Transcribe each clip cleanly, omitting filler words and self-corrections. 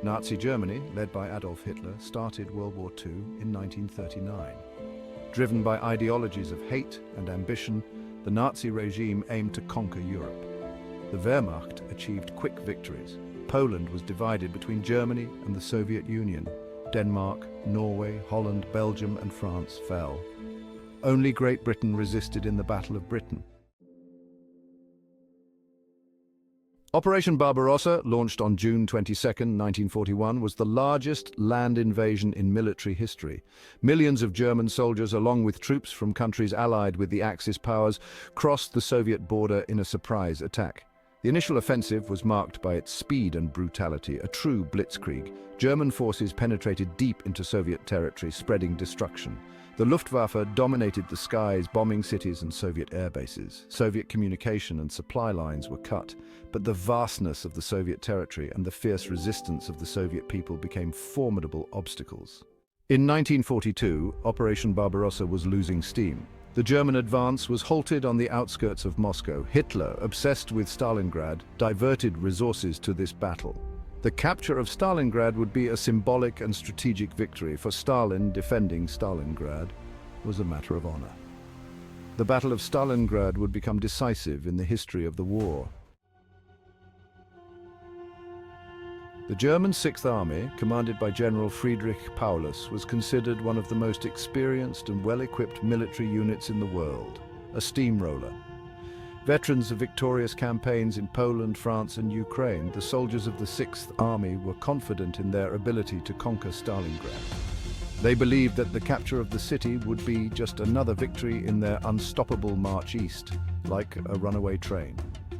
Nazi Germany, led by Adolf Hitler, started World War II in 1939. Driven by ideologies of hate and ambition, the Nazi regime aimed to conquer Europe. The Wehrmacht achieved quick victories. Poland was divided between Germany and the Soviet Union. Denmark, Norway, Holland, Belgium and France fell. Only Great Britain resisted in the Battle of Britain. Operation Barbarossa, launched on June 22, 1941, was the largest land invasion in military history. Millions of German soldiers, along with troops from countries allied with the Axis powers, crossed the Soviet border in a surprise attack. The initial offensive was marked by its speed and brutality, a true blitzkrieg. German forces penetrated deep into Soviet territory, spreading destruction. The Luftwaffe dominated the skies, bombing cities and Soviet air bases. Soviet communication and supply lines were cut, but the vastness of the Soviet territory and the fierce resistance of the Soviet people became formidable obstacles. In 1942, Operation Barbarossa was losing steam. The German advance was halted on the outskirts of Moscow. Hitler, obsessed with Stalingrad, diverted resources to this battle. The capture of Stalingrad would be a symbolic and strategic victory. For Stalin, defending Stalingrad was a matter of honor. The Battle of Stalingrad would become decisive in the history of the war. The German Sixth Army, commanded by General Friedrich Paulus, was considered one of the most experienced and well-equipped military units in the world, a steamroller. Veterans of victorious campaigns in Poland, France and Ukraine, the soldiers of the Sixth Army were confident in their ability to conquer Stalingrad. They believed that the capture of the city would be just another victory in their unstoppable march east, like a runaway train.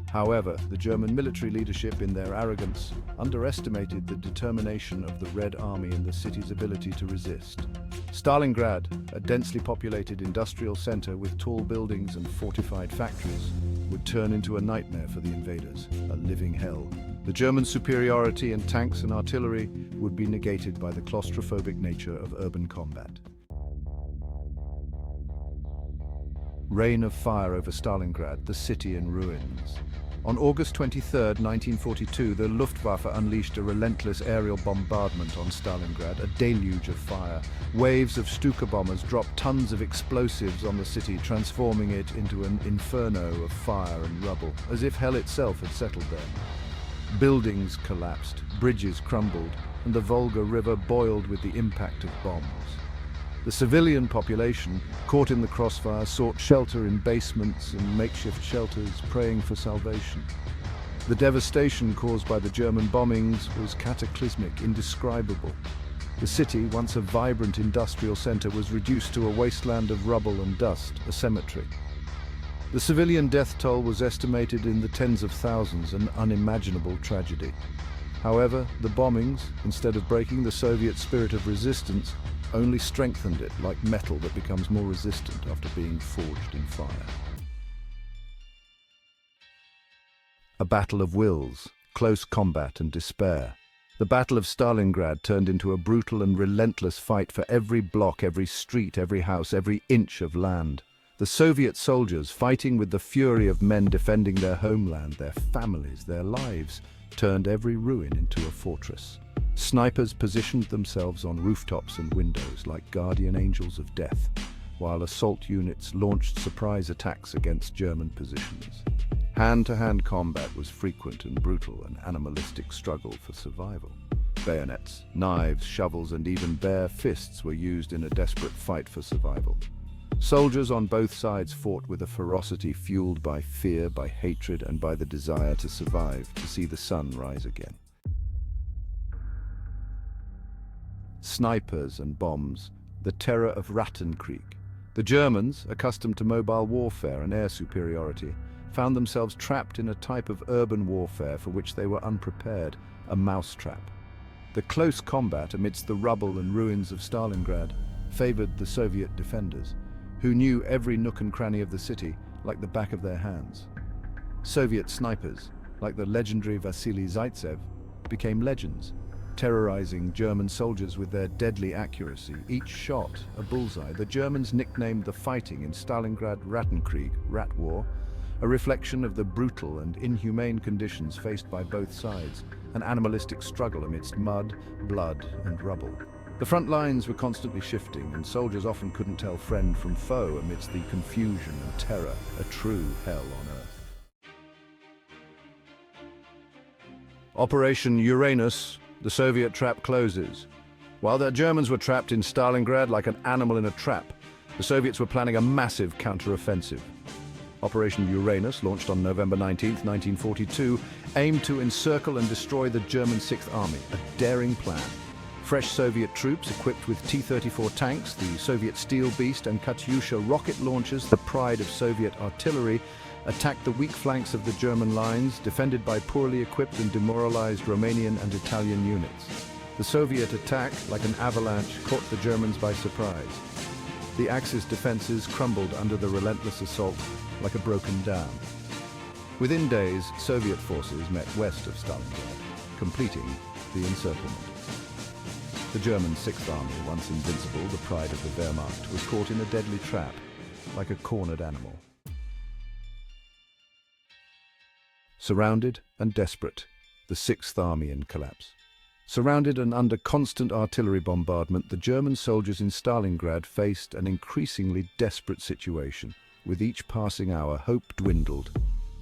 However, the German military leadership, in their arrogance, underestimated the determination of the Red Army and the city's ability to resist. Stalingrad, a densely populated industrial center with tall buildings and fortified factories, would turn into a nightmare for the invaders, a living hell. The German superiority in tanks and artillery would be negated by the claustrophobic nature of urban combat. Rain of fire over Stalingrad, the city in ruins. On August 23, 1942, the Luftwaffe unleashed a relentless aerial bombardment on Stalingrad, a deluge of fire. Waves of Stuka bombers dropped tons of explosives on the city, transforming it into an inferno of fire and rubble, as if hell itself had settled there. Buildings collapsed, bridges crumbled, and the Volga River boiled with the impact of bombs. The civilian population, caught in the crossfire, sought shelter in basements and makeshift shelters, praying for salvation. The devastation caused by the German bombings was cataclysmic, indescribable. The city, once a vibrant industrial center, was reduced to a wasteland of rubble and dust, a cemetery. The civilian death toll was estimated in the tens of thousands, an unimaginable tragedy. However, the bombings, instead of breaking the Soviet spirit of resistance, only strengthened it, like metal that becomes more resistant after being forged in fire. A battle of wills, close combat and despair. The Battle of Stalingrad turned into a brutal and relentless fight for every block, every street, every house, every inch of land. The Soviet soldiers, fighting with the fury of men defending their homeland, their families, their lives, turned every ruin into a fortress. Snipers positioned themselves on rooftops and windows like guardian angels of death, while assault units launched surprise attacks against German positions. Hand-to-hand combat was frequent and brutal, an animalistic struggle for survival. Bayonets, knives, shovels, and even bare fists were used in a desperate fight for survival. Soldiers on both sides fought with a ferocity fueled by fear, by hatred, and by the desire to survive, to see the sun rise again. Snipers and bombs, the terror of Rattenkrieg. The Germans, accustomed to mobile warfare and air superiority, found themselves trapped in a type of urban warfare for which they were unprepared, a mousetrap. The close combat amidst the rubble and ruins of Stalingrad favored the Soviet defenders, who knew every nook and cranny of the city like the back of their hands. Soviet snipers, like the legendary Vasily Zaitsev, became legends, terrorizing German soldiers with their deadly accuracy, each shot a bullseye. The Germans nicknamed the fighting in Stalingrad Rattenkrieg, Rat War, a reflection of the brutal and inhumane conditions faced by both sides, an animalistic struggle amidst mud, blood, and rubble. The front lines were constantly shifting, and soldiers often couldn't tell friend from foe amidst the confusion and terror, a true hell on earth. Operation Uranus, the Soviet trap closes. While the Germans were trapped in Stalingrad like an animal in a trap, the Soviets were planning a massive counter-offensive. Operation Uranus, launched on November 19, 1942, aimed to encircle and destroy the German Sixth Army, a daring plan. Fresh Soviet troops equipped with T-34 tanks, the Soviet Steel Beast and Katyusha rocket launchers, the pride of Soviet artillery, attacked the weak flanks of the German lines, defended by poorly equipped and demoralized Romanian and Italian units. The Soviet attack, like an avalanche, caught the Germans by surprise. The Axis defenses crumbled under the relentless assault like a broken dam. Within days, Soviet forces met west of Stalingrad, completing the encirclement. The German Sixth Army, once invincible, the pride of the Wehrmacht, was caught in a deadly trap, like a cornered animal. Surrounded and desperate, the Sixth Army in collapse. Surrounded and under constant artillery bombardment, the German soldiers in Stalingrad faced an increasingly desperate situation. With each passing hour, hope dwindled.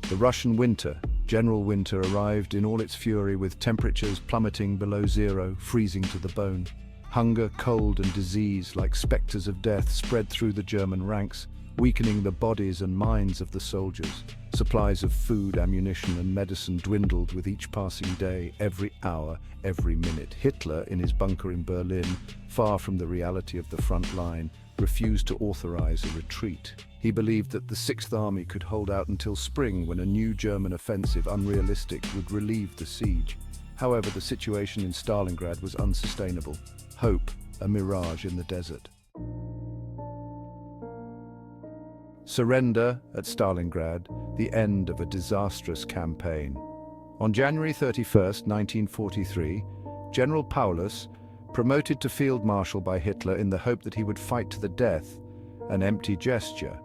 The Russian winter, general winter, arrived in all its fury, with temperatures plummeting below zero, freezing to the bone. Hunger, cold, and disease, like specters of death, spread through the German ranks, weakening the bodies and minds of the soldiers. Supplies of food, ammunition, and medicine dwindled with each passing day, every hour, every minute. Hitler, in his bunker in Berlin, far from the reality of the front line, refused to authorize a retreat. He believed that the Sixth Army could hold out until spring, when a new German offensive, unrealistic, would relieve the siege. However, the situation in Stalingrad was unsustainable. Hope, a mirage in the desert. Surrender at Stalingrad, the end of a disastrous campaign. On January 31, 1943, General Paulus, promoted to Field Marshal by Hitler in the hope that he would fight to the death, an empty gesture,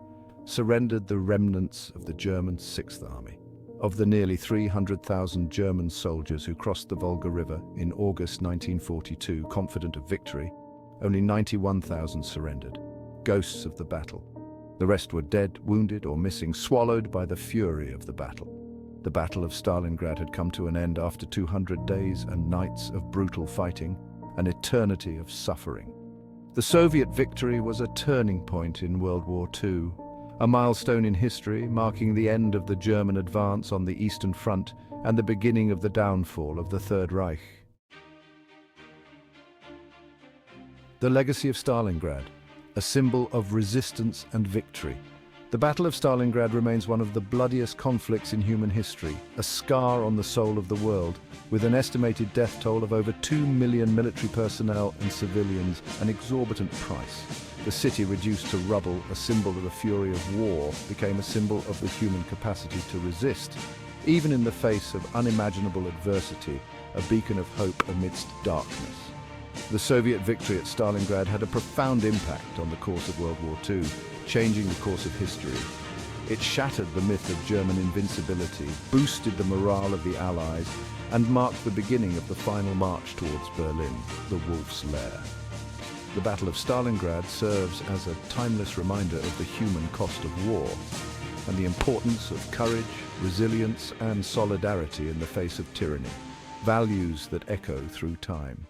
surrendered the remnants of the German Sixth Army. Of the nearly 300,000 German soldiers who crossed the Volga River in August 1942, confident of victory, only 91,000 surrendered, ghosts of the battle. The rest were dead, wounded, or missing, swallowed by the fury of the battle. The Battle of Stalingrad had come to an end after 200 days and nights of brutal fighting, an eternity of suffering. The Soviet victory was a turning point in World War II, a milestone in history marking the end of the German advance on the Eastern Front and the beginning of the downfall of the Third Reich. The legacy of Stalingrad, a symbol of resistance and victory. The Battle of Stalingrad remains one of the bloodiest conflicts in human history, a scar on the soul of the world, with an estimated death toll of over 2 million military personnel and civilians, an exorbitant price. The city reduced to rubble, a symbol of the fury of war, became a symbol of the human capacity to resist. Even in the face of unimaginable adversity, a beacon of hope amidst darkness. The Soviet victory at Stalingrad had a profound impact on the course of World War II, changing the course of history. It shattered the myth of German invincibility, boosted the morale of the Allies, and marked the beginning of the final march towards Berlin, the Wolf's Lair. The Battle of Stalingrad serves as a timeless reminder of the human cost of war and the importance of courage, resilience, and solidarity in the face of tyranny, values that echo through time.